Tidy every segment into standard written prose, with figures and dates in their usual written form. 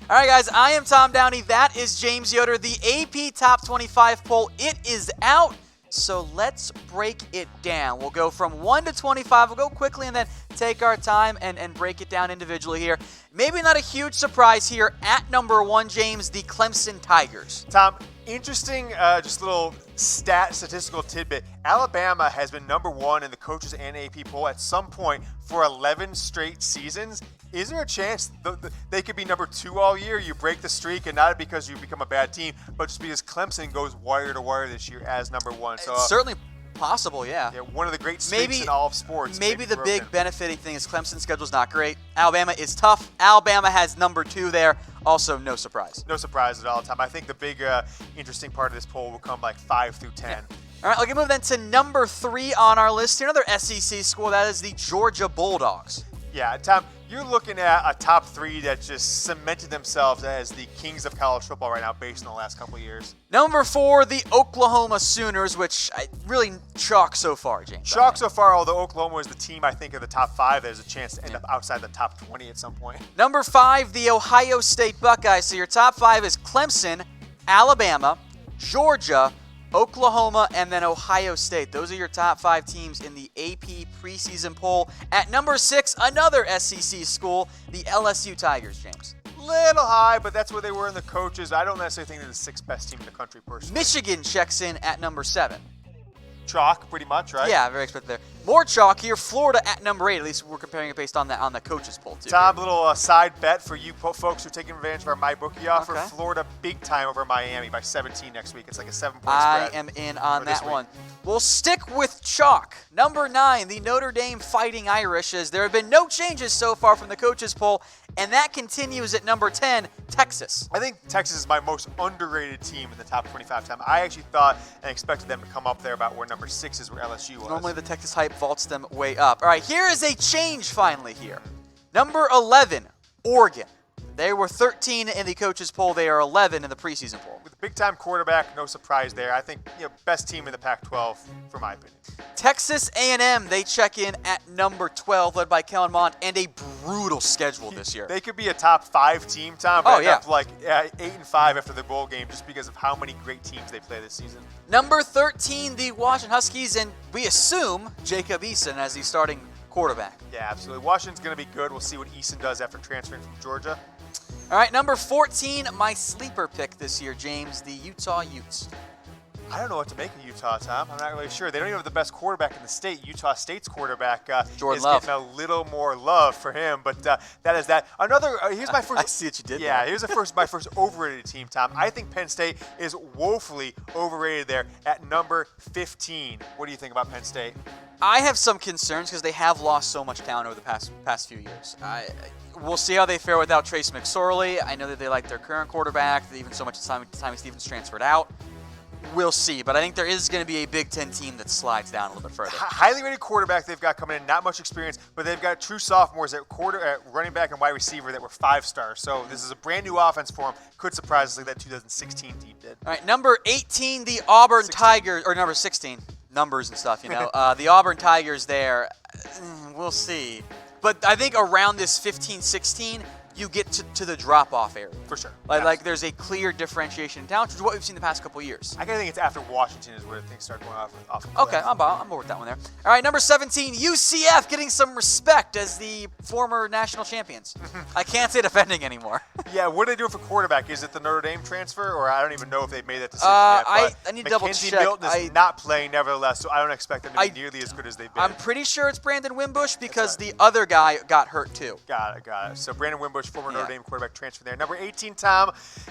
All right, guys, I am Tom Downey. That is James Yoder. The AP Top 25 poll, it is out. So let's break it down. We'll go from 1 to 25. We'll go quickly and then take our time and break it down individually here. Maybe not a huge surprise here. At number 1, James, the Clemson Tigers. Tom, interesting, just little statistical tidbit. Alabama has been number 1 in the coaches and AP poll at some point for 11 straight seasons. Is there a chance they could be number 2 all year? You break the streak, and not because you become a bad team, but just because Clemson goes wire to wire this year as number 1. So it's certainly possible, yeah. One of the great streaks in all of sports. Maybe the big benefiting thing is Clemson's schedule's not great. Alabama is tough. Alabama has number 2 there. Also, no surprise. No surprise at all, Tom. I think the big interesting part of this poll will come like 5 through 10. Yeah. All right, let's move then to number 3 on our list here. Another SEC school, that is the Georgia Bulldogs. Yeah, Tom, you're looking at a top 3 that just cemented themselves as the kings of college football right now based on the last couple of years. Number 4, the Oklahoma Sooners, which I really chalk so far, James. Chalk so far, although Oklahoma is the team, I think, of the top 5. There's a chance to end up outside the top 20 at some point. Number 5, the Ohio State Buckeyes. So your top 5 is Clemson, Alabama, Georgia, Oklahoma, and then Ohio State. Those are your top 5 teams in the AP preseason poll. At number 6, another SEC school, the LSU Tigers, James. Little high, but that's where they were in the coaches. I don't necessarily think they're the 6th best team in the country, personally. Michigan checks in at number 7. Chalk, pretty much, right? Yeah, very expected there. More chalk here. Florida at number 8. At least we're comparing it based on the coaches poll, too. Tom, little side bet for you folks who are taking advantage of our MyBookie offer. Okay. Florida big time over Miami by 17 next week. It's like a 7-point spread. I am in on that one. We'll stick with chalk. Number 9, the Notre Dame Fighting Irish, as there have been no changes so far from the coaches poll, and that continues at number 10, Texas. I think Texas is my most underrated team in the top 25 time. I actually thought and expected them to come up there about where number 6 is, where LSU was. Normally the Texas hype vaults them way up. All right, here is a change finally here. Number 11, Oregon. They were 13 in the coaches poll. They are 11 in the preseason poll. With a big-time quarterback, no surprise there. I think best team in the Pac-12, for my opinion. Texas A&M, they check in at number 12, led by Kellen Mond, and a brutal schedule this year. They could be a top 5 team, Tom, but yeah. up like 8-5 after the bowl game just because of how many great teams they play this season. Number 13, the Washington Huskies, and we assume Jacob Eason as the starting quarterback. Yeah, absolutely. Washington's going to be good. We'll see what Eason does after transferring from Georgia. All right, number 14, my sleeper pick this year, James, the Utah Utes. I don't know what to make of Utah, Tom. I'm not really sure. They don't even have the best quarterback in the state. Utah State's quarterback Jordan is Love. getting a little more love for him, but that is that. Another. Here's my first. I see what you did Yeah, there. here's my first overrated team, Tom. I think Penn State is woefully overrated there at number 15. What do you think about Penn State? I have some concerns because they have lost so much talent over the past few years. We'll see how they fare without Trace McSorley. I know that they like their current quarterback. Even so much Tommy Stevens transferred out. We'll see, but I think there is going to be a Big Ten team that slides down a little bit further. Highly rated quarterback they've got coming in, not much experience, but they've got true sophomores at running back and wide receiver that were 5 stars. So this is a brand new offense for them. Could surprise us like that 2016 team did. All right, number 18, the Auburn 16. Tigers, or number 16, numbers and stuff, the Auburn Tigers there, we'll see. But I think around this 15-16, you get to the drop-off area. For sure. Like there's a clear differentiation in talent, which is what we've seen the past couple of years. I think it's after Washington is where things start going off. Okay, I'm bored with that one there. All right, number 17, UCF getting some respect as the former national champions. I can't say defending anymore. Yeah, what are they doing for quarterback? Is it the Notre Dame transfer, or I don't even know if they've made that decision yet. yet. I need to double Mackenzie check. Milton is not playing, nevertheless, so I don't expect them to be nearly as good as they've been. I'm pretty sure it's Brandon Wimbush because the other guy got hurt too. Got it. So Brandon Wimbush, former Notre Dame quarterback, transfer there. Number 18, Tom,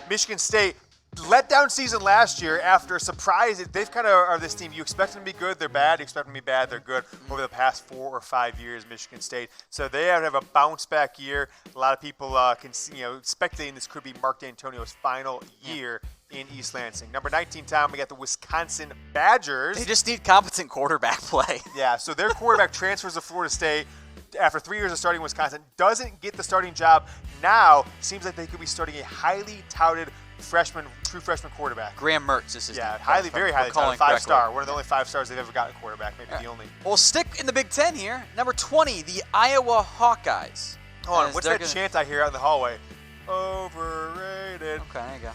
Michigan State. Letdown season last year after a surprise. They've kind of are this team. You expect them to be good, they're bad. You expect them to be bad, they're good. Over the past 4 or 5 years, Michigan State. So they have a bounce back year. A lot of people speculating this could be Mark D'Antonio's final year in East Lansing. Number 19, Tom, we got the Wisconsin Badgers. They just need competent quarterback play. Yeah, so their quarterback transfers to Florida State after 3 years of starting Wisconsin, doesn't get the starting job. Now, seems like they could be starting a highly touted true freshman quarterback. Graham Mertz is his name. Yeah, very highly touted, 5-star. One of the only 5 stars they've ever gotten a quarterback, maybe the only. We'll stick in the Big Ten here. Number 20, the Iowa Hawkeyes. Hold on, what's that chant I hear out in the hallway? Overrated. did. Okay, there you go.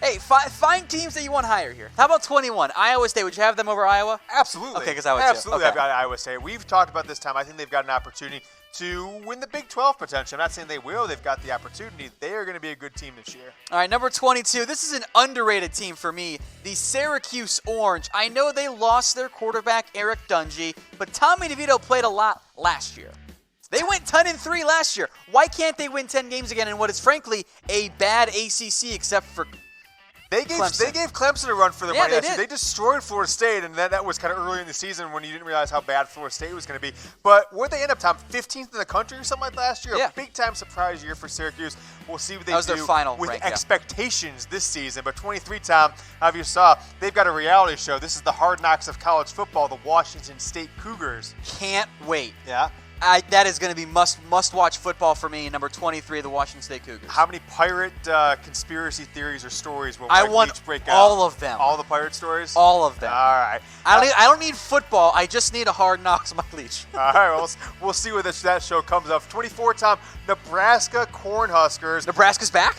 Hey, find teams that you want higher here. How about 21? Iowa State. Would you have them over Iowa? Absolutely. Okay, because I would Absolutely, too. I've got Iowa State. We've talked about this time. I think they've got an opportunity to win the Big 12 potentially. I'm not saying they will. They've got the opportunity. They are going to be a good team this year. All right, number 22. This is an underrated team for me. The Syracuse Orange. I know they lost their quarterback, Eric Dungy, but Tommy DeVito played a lot last year. They went 10-3 last year. Why can't they win 10 games again in what is frankly a bad ACC except for They gave Clemson a run for their Yeah, money. they Actually, did. They destroyed Florida State, and that was kind of early in the season when you didn't realize how bad Florida State was going to be. But where'd they end up, Tom? 15th in the country or something like last year? Yeah. A big-time surprise year for Syracuse. We'll see what they That was do their final with rank, yeah. expectations this season. But 23, Tom, as you saw, they've got a reality show. This is the Hard Knocks of college football, the Washington State Cougars. can't wait. Yeah. That is going to be must-watch football for me, number 23, the Washington State Cougars. How many pirate conspiracy theories or stories will I Mike want Leach break out? all of them. All the pirate stories? All of them. All right. I don't need football. I just need a Hard Knocks, Mike Leach. All right, well, we'll see where that show comes up. 24, Tom, Nebraska Cornhuskers. Nebraska's back?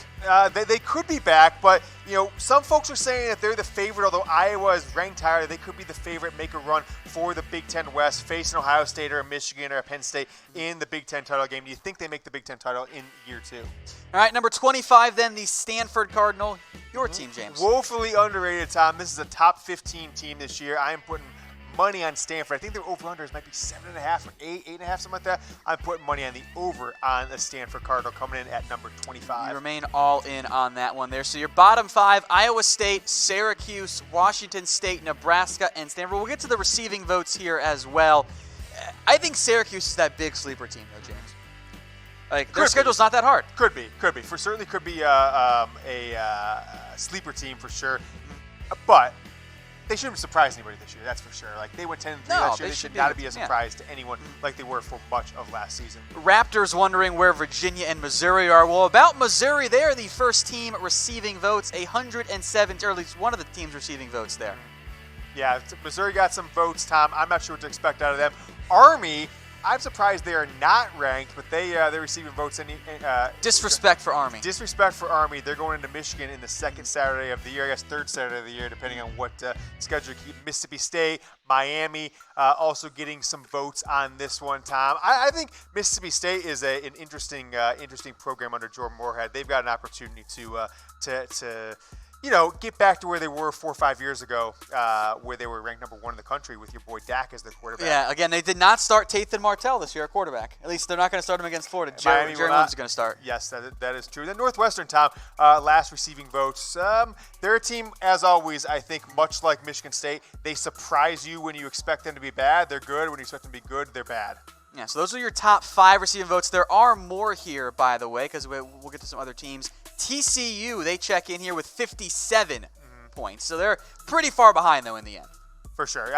They could be back, but some folks are saying that they're the favorite. Although Iowa is ranked higher, they could be the favorite, make a run for the Big Ten West, facing Ohio State or Michigan or Penn State in the Big Ten title game. Do you think they make the Big Ten title in year 2? All right, number 25 then, the Stanford Cardinal. Your team, James. Woefully underrated, Tom. This is a top 15 team this year. I am putting money on Stanford. I think their over-unders might be 7.5 or 8.5, something like that. I'm putting money on the over on the Stanford Cardinal coming in at number 25. You remain all in on that one there. So your bottom 5, Iowa State, Syracuse, Washington State, Nebraska, and Stanford. We'll get to the receiving votes here as well. I think Syracuse is that big sleeper team, though, James. Like, their schedule's not that hard. Could be. Certainly could be a sleeper team for sure. But they shouldn't surprise anybody this year, that's for sure. Like, they went 10-3 last year. They should not be a surprise to anyone like they were for much of last season. Raptors wondering where Virginia and Missouri are. Well, about Missouri, they are the first team receiving votes, 107, or at least one of the teams receiving votes there. Yeah, Missouri got some votes, Tom. I'm not sure what to expect out of them. Army, I'm surprised they are not ranked, but they're receiving votes. Disrespect for Army. Disrespect for Army. They're going into Michigan in the second Saturday of the year, I guess third Saturday of the year, depending on what schedule you keep. Mississippi State, Miami, also getting some votes on this one, Tom. I think Mississippi State is an interesting program under Jordan Moorhead. They've got an opportunity to get back to where they were 4 or 5 years ago, where they were ranked number 1 in the country with your boy Dak as their quarterback. Yeah, again, they did not start Tathan Martell this year at quarterback. At least they're not going to start him against Florida. Jerry Williams is going to start. Yes, that is true. Then Northwestern, Tom, last receiving votes. They're a team, as always, I think, much like Michigan State. They surprise you when you expect them to be bad. They're good. When you expect them to be good, they're bad. Yeah, so those are your top 5 receiving votes. There are more here, by the way, because we'll get to some other teams. TCU, they check in here with 57 points. So they're pretty far behind, though, in the end. For sure.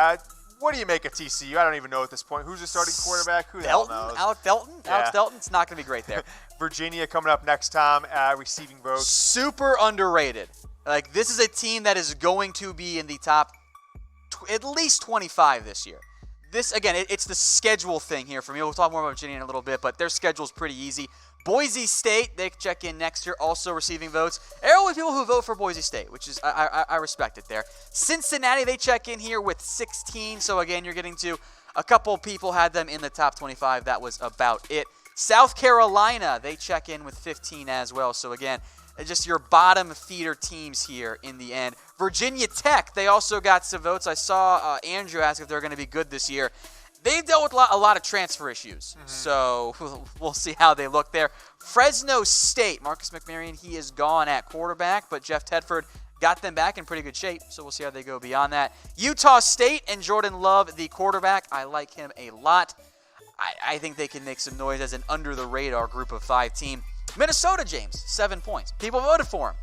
What do you make of TCU? I don't even know at this point. Who's the starting quarterback? Who the hell knows? Alex Delton? Yeah. Alex Delton? It's not going to be great there. Virginia coming up next, Tom, receiving votes. Super underrated. Like, this is a team that is going to be in the top at least 25 this year. This, again, it's the schedule thing here for me. We'll talk more about Virginia in a little bit, but their schedule's pretty easy. Boise State, they check in next year, also receiving votes. There are only people who vote for Boise State, which is, I respect it there. Cincinnati, they check in here with 16. So, again, you're getting to a couple people had them in the top 25. That was about it. South Carolina, they check in with 15 as well. So, again, just your bottom feeder teams here in the end. Virginia Tech, they also got some votes. I saw Andrew ask if they're going to be good this year. They dealt with a lot of transfer issues, so we'll see how they look there. Fresno State, Marcus McMaryion, he is gone at quarterback, but Jeff Tedford got them back in pretty good shape, so we'll see how they go beyond that. Utah State and Jordan Love, the quarterback, I like him a lot. I think they can make some noise as an under-the-radar group of 5 team. Minnesota, James, 7 points. People voted for him.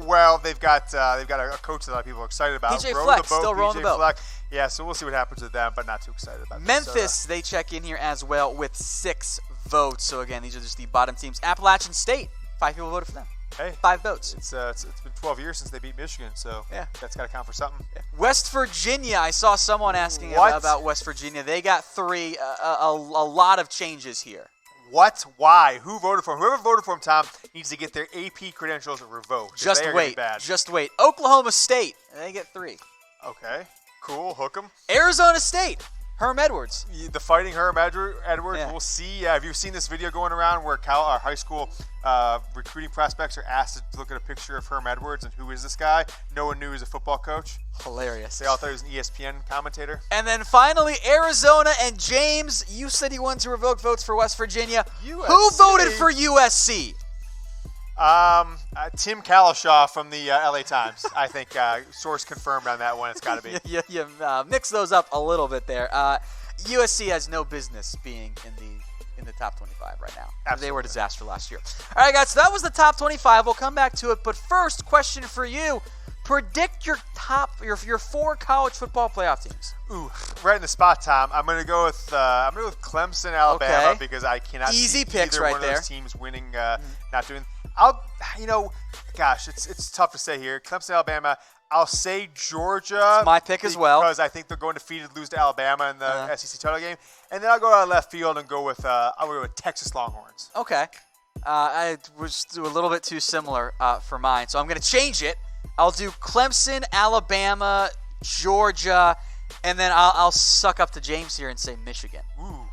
Well, they've got a coach that a lot of people are excited about. PJ Fleck, still rolling the boat. Fleck. Yeah, so we'll see what happens with them, but not too excited about Memphis, Minnesota. They check in here as well with 6 votes. So, again, these are just the bottom teams. Appalachian State, 5 people voted for them. Hey, 5 votes. It's been 12 years since they beat Michigan, so yeah, that's got to count for something. Yeah. West Virginia, I saw someone asking about West Virginia. They got 3, a lot of changes here. What? Why? Who voted for him? Whoever voted for him, Tom, needs to get their AP credentials revoked. Just wait. Just wait. Oklahoma State, they get 3. Okay. Cool. Hook 'em. Arizona State, Herm Edwards. The Fighting Herm Edwards. Yeah. We'll see. Have you seen this video going around where high school recruiting prospects are asked to look at a picture of Herm Edwards and who is this guy? No one knew he was a football coach. Hilarious. They all thought he was an ESPN commentator. And then finally, Arizona and James. You said you wanted to revoke votes for West Virginia. USC. Who voted for USC? Tim Kalishaw from the LA Times. I think source confirmed on that one. It's got to be. You mix those up a little bit there. USC has no business being in the top 25 right now. Absolutely. They were a disaster last year. All right, guys, so that was the top 25. We'll come back to it. But first, question for you. Predict your 4 college football playoff teams. Ooh, right in the spot, Tom. I'm gonna go with Clemson, Alabama, because I cannot Easy see picks either right one of there. those teams winning. Not doing. It's tough to say here. Clemson, Alabama. I'll say Georgia. It's my pick as well, because I think they're going defeated, lose to Alabama in the SEC title game, and then I'll go out left field and go with Texas Longhorns. Okay. I was a little bit too similar for mine, so I'm going to change it. I'll do Clemson, Alabama, Georgia, and then I'll suck up to James here and say Michigan. Ooh.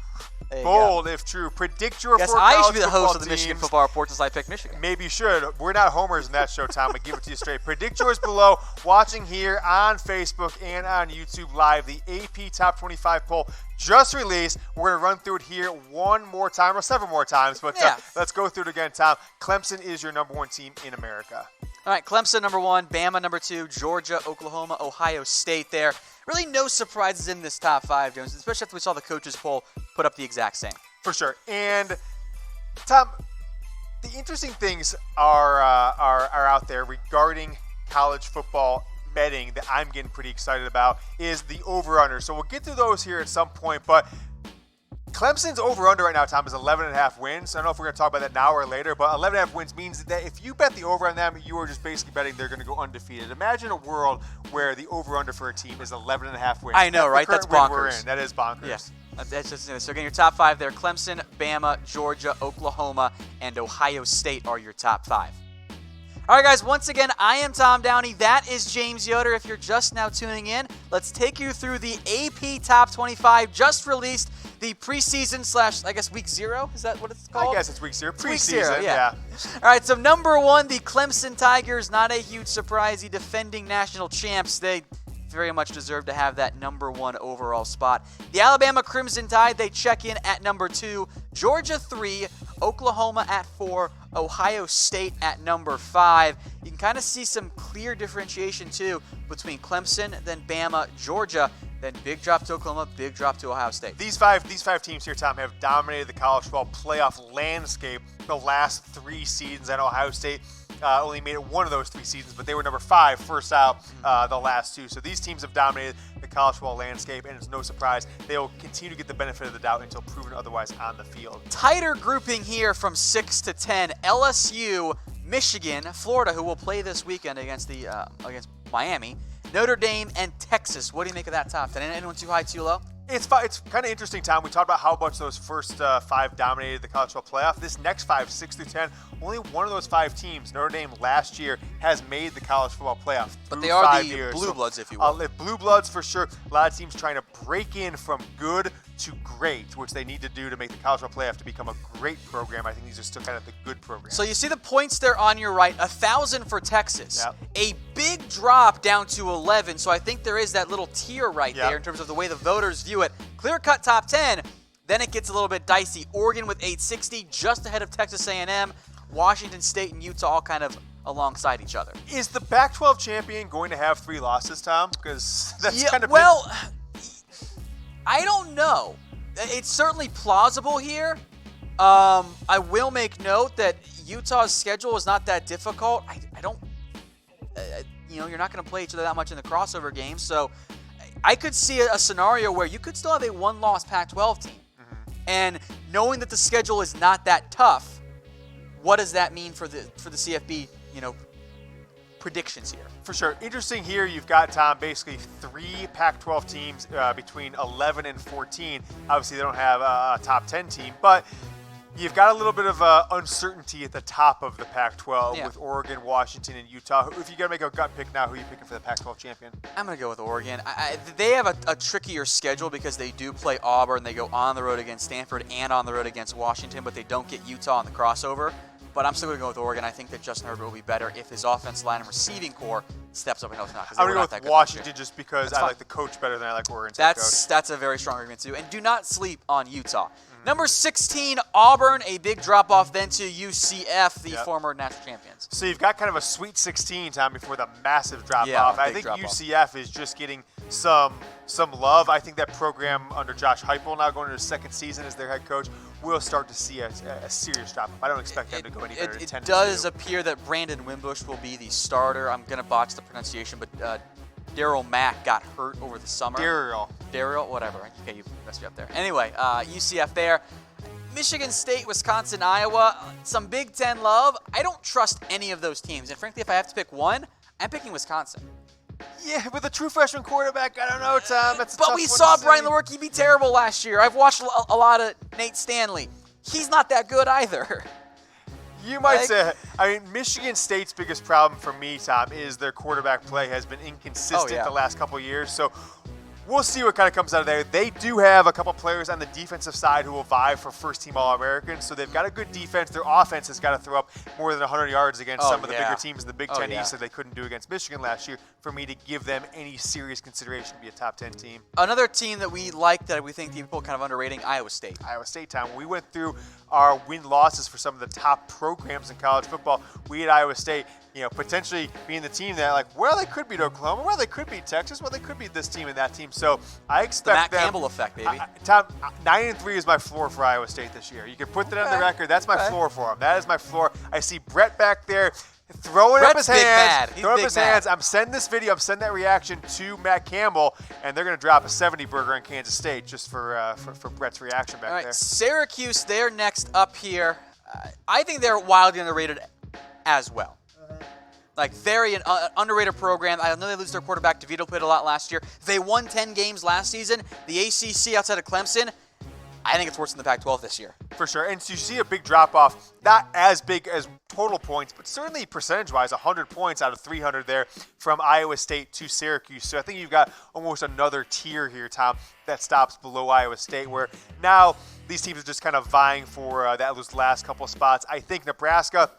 Bold if true. Predict your Yes, four I college should be the host of the teams. Michigan Football Report since I picked Michigan. Maybe you should. We're not homers in that show, Tom. I give it to you straight. Predict yours below. Watching here on Facebook and on YouTube Live, the AP Top 25 poll just released. We're going to run through it here one more time, or several more times, but let's go through it again, Tom. Clemson is your number 1 team in America. All right, Clemson number 1, Bama number 2, Georgia, Oklahoma, Ohio State there. Really no surprises in this top 5, Jones, especially after we saw the coaches poll put up the exact same. For sure. And, Tom, the interesting things are out there regarding college football betting that I'm getting pretty excited about is the over-under. So we'll get to those here at some point, but Clemson's over-under right now, Tom, is 11.5 wins. I don't know if we're going to talk about that now or later, but 11.5 wins means that if you bet the over on them, you are just basically betting they're going to go undefeated. Imagine a world where the over-under for a team is 11.5 wins. I know, right? That's bonkers. We're in. That is bonkers. Yeah. That's just, so again, your top 5 there, Clemson, Bama, Georgia, Oklahoma, and Ohio State are your top 5. All right, guys, once again, I am Tom Downey. That is James Yoder. If you're just now tuning in, let's take you through the AP Top 25 just released, the preseason / I guess week 0. Is that what it's called? I guess it's week 0. Preseason, week 0, yeah. All right, so number 1, the Clemson Tigers. Not a huge surprise. The defending national champs. They very much deserve to have that number 1 overall spot. The Alabama Crimson Tide, they check in at number 2. Georgia 3, Oklahoma at 4, Ohio State at number 5. You can kind of see some clear differentiation too between Clemson, then Bama, Georgia, then big drop to Oklahoma, big drop to Ohio State. These five teams here, Tom, have dominated the college football playoff landscape the last 3 seasons. And Ohio State only made it one of those 3 seasons, but they were number 5 first out the last 2. So these teams have dominated the college football landscape, and it's no surprise they will continue to get the benefit of the doubt until proven otherwise on the field. Tighter grouping here from 6 to 10. LSU, Michigan, Florida, who will play this weekend against Miami, Notre Dame, and Texas. What do you make of that top 10? Anyone too high, too low? It's kind of interesting, Tom. We talked about how much those first 5 dominated the college football playoff. This next 5, 6 through 10, only one of those 5 teams, Notre Dame last year, has made the college football playoff. But they are the blue bloods, if you will. Blue bloods for sure. A lot of teams trying to break in from good to great, which they need to do to make the college football playoff to become a great program. I think these are still kind of the good programs. So you see the points there on your right, 1,000 for Texas. Yep. A big drop down to 11, so I think there is that little tier right there in terms of the way the voters view it. Clear-cut top 10, then it gets a little bit dicey. Oregon with 860, just ahead of Texas A&M. Washington State and Utah all kind of alongside each other. Is the Pac-12 champion going to have 3 losses, Tom? Because that's kind of I don't know. It's certainly plausible here. I will make note that Utah's schedule is not that difficult. I don't, you're not going to play each other that much in the crossover game. So I could see a scenario where you could still have a 1-loss Pac-12 team. Mm-hmm. And knowing that the schedule is not that tough, what does that mean for the CFB, predictions here? For sure. Interesting here, you've got, Tom, basically 3 Pac-12 teams between 11 and 14. Obviously, they don't have a top 10 team, but You've got a little bit of uncertainty at the top of the Pac-12 with Oregon, Washington, and Utah. If you got to make a gut pick now, who are you picking for the Pac-12 champion? I'm going to go with Oregon. They have a trickier schedule because they do play Auburn. They go on the road against Stanford and on the road against Washington, but they don't get Utah on the crossover. But I'm still going to go with Oregon. I think that Justin Herbert will be better if his offensive line and receiving core steps up and helps him out. I'm going to go with Washington just because I like the coach better than I like Oregon's head coach. That's a very strong argument, too. And do not sleep on Utah. Number 16, Auburn, a big drop-off then to UCF, the former national champions. So you've got kind of a Sweet 16 time before the massive drop-off. Yeah, I think UCF is just getting some love. I think that program under Josh Heupel, now going into his second season as their head coach, will start to see a serious drop-off. I don't expect them to go any better than 10-2. It does appear that Brandon Wimbush will be the starter. I'm going to botch the pronunciation, but Daryl Mack got hurt over the summer. Daryl, whatever. Okay, you messed me up there. Anyway, UCF there. Michigan State, Wisconsin, Iowa. Some Big Ten love. I don't trust any of those teams. And frankly, if I have to pick one, I'm picking Wisconsin. Yeah, with a true freshman quarterback, I don't know, Tom. But we saw Brian Lewerke be terrible last year. I've watched a lot of Nate Stanley. He's not that good either. You might say, Michigan State's biggest problem for me, Tom, is their quarterback play has been inconsistent the last couple of years. So we'll see what kind of comes out of there. They do have a couple players on the defensive side who will vie for first-team All-Americans, so they've got a good defense. Their offense has got to throw up more than 100 yards against some of the bigger teams in the Big Ten East that they couldn't do against Michigan last year for me to give them any serious consideration to be a top 10 team. Another team that we like that we think people kind of underrating, Iowa State. Iowa State, Tom. We went through our win-losses for some of the top programs in college football. We at Iowa State, potentially being the team that, they could beat Oklahoma, they could beat Texas, they could beat this team and that team. So I expect the Matt Campbell effect, baby. Tom, 9-3 is my floor for Iowa State this year. You can put that on the record. That's my floor for them. That is my floor. I see Brett back there throwing up his hands. I'm sending this video. I'm sending that reaction to Matt Campbell, and they're going to drop a 70 burger in Kansas State just for Brett's reaction back there. Syracuse, they're next up here. I think they're wildly underrated as well. Very underrated program. I know they lose their quarterback. DeVito played a lot last year. They won 10 games last season. The ACC outside of Clemson, I think it's worse than the Pac-12 this year. For sure. And so you see a big drop-off, not as big as total points, but certainly percentage-wise, 100 points out of 300 there from Iowa State to Syracuse. So I think you've got almost another tier here, Tom, that stops below Iowa State, where now these teams are just kind of vying for those last couple of spots. I think Nebraska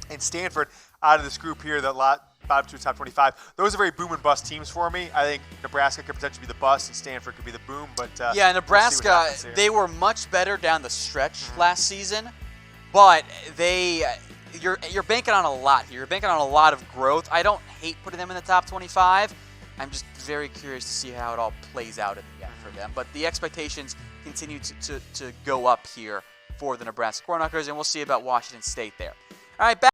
and Stanford out of this group here, bottom two top 25. Those are very boom and bust teams for me. I think Nebraska could potentially be the bust and Stanford could be the boom. But Nebraska, they were much better down the stretch last season, but you're banking on a lot here. You're banking on a lot of growth. I don't hate putting them in the top 25. I'm just very curious to see how it all plays out in the end for them. But the expectations continue to go up here for the Nebraska Cornhuskers, and we'll see about Washington State there. All right, back